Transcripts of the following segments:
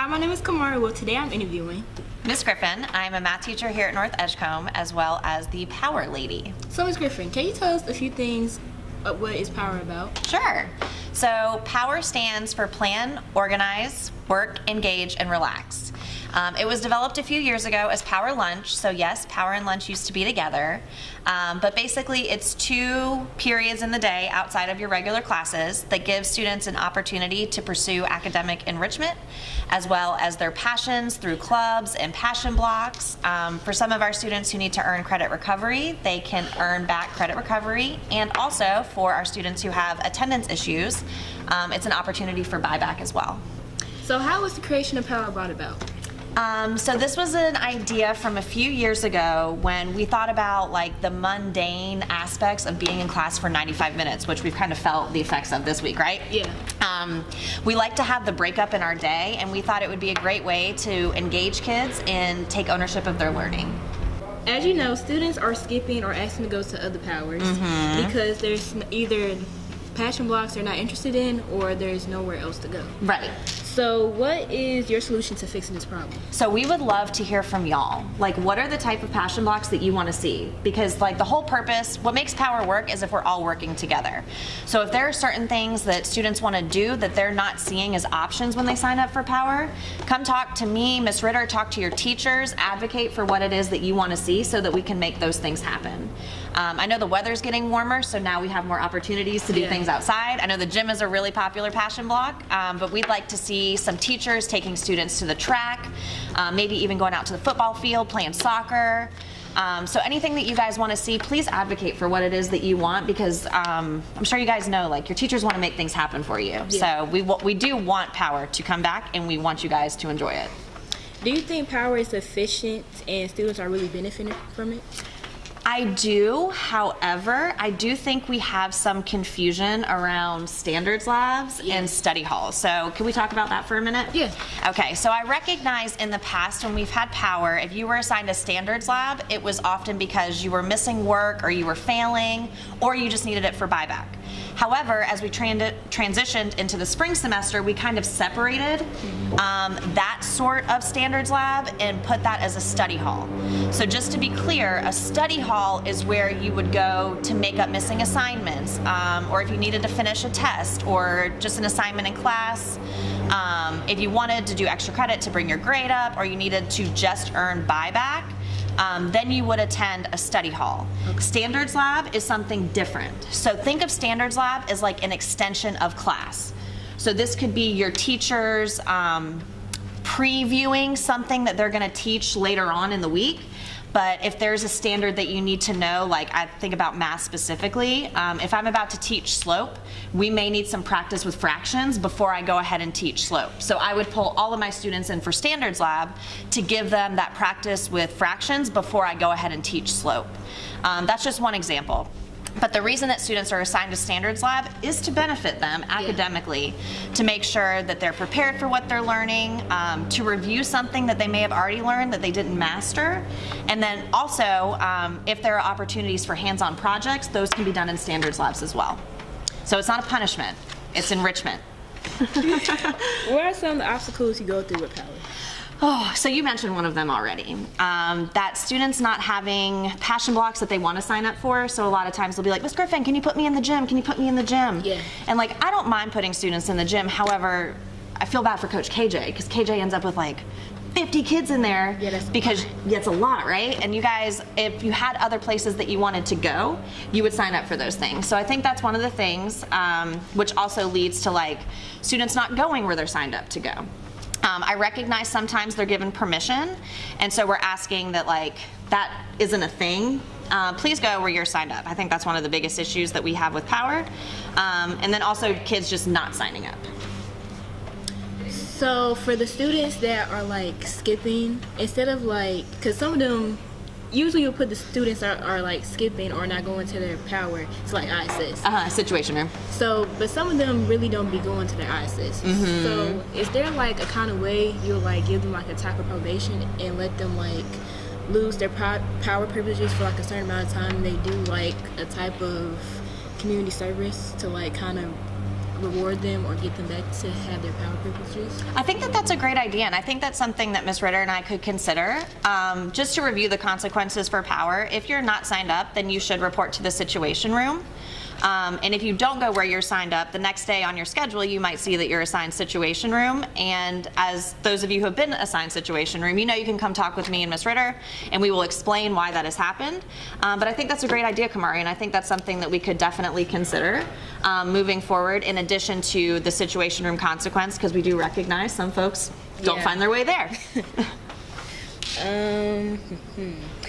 Hi, my name is Khamaria. Well, today I'm interviewing Miss Griffin. I'm a math teacher here at North Edgecombe, as well as the Power Lady. So, Miss Griffin, can you tell us a few things of what is Power about? Sure. So POWER stands for Plan, Organize, Work, Engage, and Relax. It was developed a few years ago as Power Lunch, so yes, Power and Lunch used to be together, but basically it's 2 periods in the day outside of your regular classes that give students an opportunity to pursue academic enrichment, as well as their passions through clubs and passion blocks. For some of our students who need to earn credit recovery, they can earn back credit recovery, and also for our students who have attendance issues, it's an opportunity for buyback as well. So how was the creation of Power brought about? So this was an idea from a few years ago when we thought about like the mundane aspects of being in class for 95 minutes, which we've kind of felt the effects of this week, right? Yeah. We like to have the breakup in our day, and we thought it would be a great way to engage kids and take ownership of their learning. As you know, students are skipping or asking to go to other powers because there's either passion blocks they're not interested in or there's nowhere else to go. Right. So what is your solution to fixing this problem? So we would love to hear from y'all. Like, what are the type of passion blocks that you want to see? Because like the whole purpose, what makes Power work is if we're all working together. So if there are certain things that students want to do that they're not seeing as options when they sign up for Power, come talk to me, Miss Ritter, talk to your teachers, advocate for what it is that you want to see so that we can make those things happen. I know the weather's getting warmer, so now we have more opportunities to do things outside. I know the gym is a really popular passion block, but we'd like to see some teachers taking students to the track, maybe even going out to the football field, playing soccer. So anything that you guys want to see, please advocate for what it is that you want, because I'm sure you guys know, like, your teachers want to make things happen for you. Yeah. So we do want Power to come back, and we want you guys to enjoy it. Do you think Power is efficient and students are really benefiting from it? I do, however, I do think we have some confusion around standards labs and study halls. So can we talk about that for a minute? Yeah. Okay, so I recognize in the past when we've had Power, if you were assigned a standards lab, it was often because you were missing work or you were failing or you just needed it for buyback. However, as we transitioned into the spring semester, we kind of separated that sort of standards lab and put that as a study hall. So just to be clear, a study hall is where you would go to make up missing assignments, or if you needed to finish a test or just an assignment in class, if you wanted to do extra credit to bring your grade up, or you needed to just earn buyback, then you would attend a study hall. Standards lab is something different. So think of standards lab as like an extension of class. So this could be your teachers previewing something that they're going to teach later on in the week. But if there's a standard that you need to know, like I think about math specifically, if I'm about to teach slope, we may need some practice with fractions before I go ahead and teach slope. So I would pull all of my students in for standards lab to give them that practice with fractions before I go ahead and teach slope. That's just one example. But the reason that students are assigned to standards lab is to benefit them academically, to make sure that they're prepared for what they're learning, to review something that they may have already learned that they didn't master, and then also if there are opportunities for hands-on projects, those can be done in standards labs as well. So it's not a punishment, it's enrichment. What are some of the obstacles you go through with Power? Oh, so you mentioned one of them already. That students not having passion blocks that they want to sign up for. So a lot of times they'll be like, Miss Griffin, can you put me in the gym? Can you put me in the gym? Yeah. And like, I don't mind putting students in the gym. However, I feel bad for Coach KJ because KJ ends up with like 50 kids in there because it's a lot, right? And you guys, if you had other places that you wanted to go, you would sign up for those things. So I think that's one of the things, which also leads to like students not going where they're signed up to go. I recognize sometimes they're given permission, and so we're asking that like that isn't a thing. Please go where you're signed up. I think that's one of the biggest issues that we have with Power. And then also kids just not signing up. So for the students that are like skipping, instead of like, because some of them, usually you'll put the students are like skipping or not going to their Power. It's like ISS. Situation room. So, but some of them really don't be going to their ISS. So is there like a kind of way you'll like give them like a type of probation and let them like lose their Power privileges for like a certain amount of time, and they do like a type of community service to like kind of reward them or get them back to have their power privileges? I think that that's a great idea, and I think that's something that Ms. Ritter and I could consider. Just to review the consequences for power, if you're not signed up, then you should report to the situation room. And if you don't go where you're signed up, the next day on your schedule, you might see that you're assigned situation room. And as those of you who have been assigned situation room, you know you can come talk with me and Ms. Ritter, and we will explain why that has happened. But I think that's a great idea, Khamaria, and I think that's something that we could definitely consider moving forward, in addition to the situation room consequence, because we do recognize some folks don't find their way there.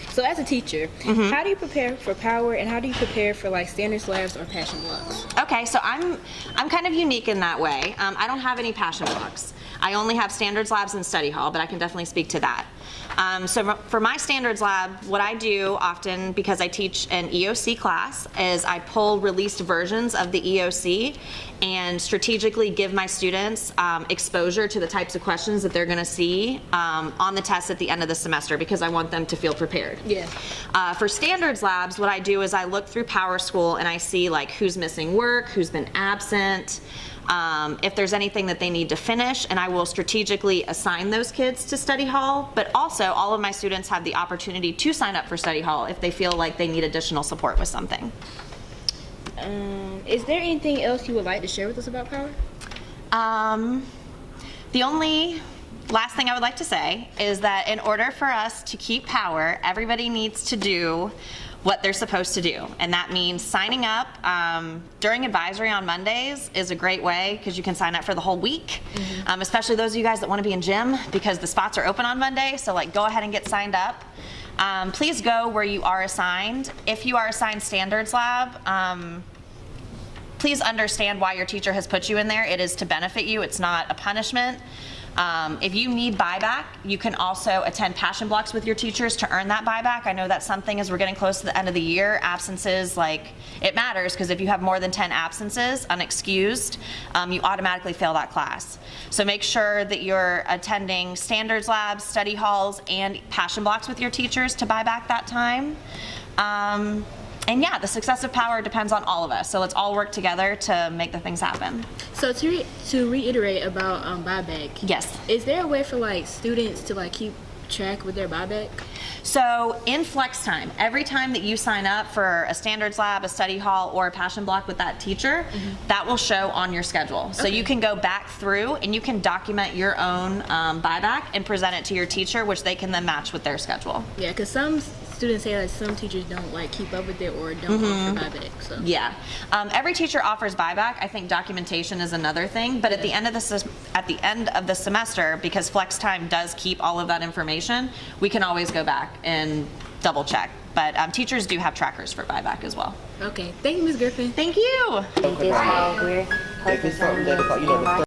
So as a teacher, how do you prepare for power, and how do you prepare for like standards labs or passion blocks? Okay, so I'm kind of unique in that way. I don't have any passion blocks. I only have standards labs and study hall, but I can definitely speak to that. So for my standards lab, what I do often, because I teach an EOC class, is I pull released versions of the EOC and strategically give my students exposure to the types of questions that they're going to see on the test at the end of the semester, because I want them to feel prepared. Yeah. For standards labs, what I do is I look through Power School and I see like who's missing work, who's been absent, if there's anything that they need to finish, and I will strategically assign those kids to study hall. But also, all of my students have the opportunity to sign up for study hall if they feel like they need additional support with something. Is there anything else you would like to share with us about power? The only last thing I would like to say is that in order for us to keep power, everybody needs to do what they're supposed to do, and that means signing up during advisory on Mondays is a great way, because you can sign up for the whole week, especially those of you guys that want to be in gym, because the spots are open on Monday. So like, go ahead and get signed up. Please go where you are assigned. If you are assigned standards lab, please understand why your teacher has put you in there. It is to benefit you. It's not a punishment. If you need buyback, you can also attend passion blocks with your teachers to earn that buyback. I know that's something, as we're getting close to the end of the year, absences, like, it matters, because if you have more than 10 absences, unexcused, you automatically fail that class. So make sure that you're attending standards labs, study halls, and passion blocks with your teachers to buy back that time. And yeah, the success of power depends on all of us. So let's all work together to make the things happen. So to reiterate about buyback. Yes. Is there a way for like students to like keep track with their buyback? So in flex time, every time that you sign up for a standards lab, a study hall, or a passion block with that teacher, that will show on your schedule. So you can go back through and you can document your own buyback and present it to your teacher, which they can then match with their schedule. Yeah, because some students say that some teachers don't like keep up with it or don't offer buyback. So yeah, every teacher offers buyback. I think documentation is another thing, but at the end of the semester, because flex time does keep all of that information, we can always go back and double check. But teachers do have trackers for buyback as well. Okay, thank you, Ms. Griffin. Thank you. It is how we're hoping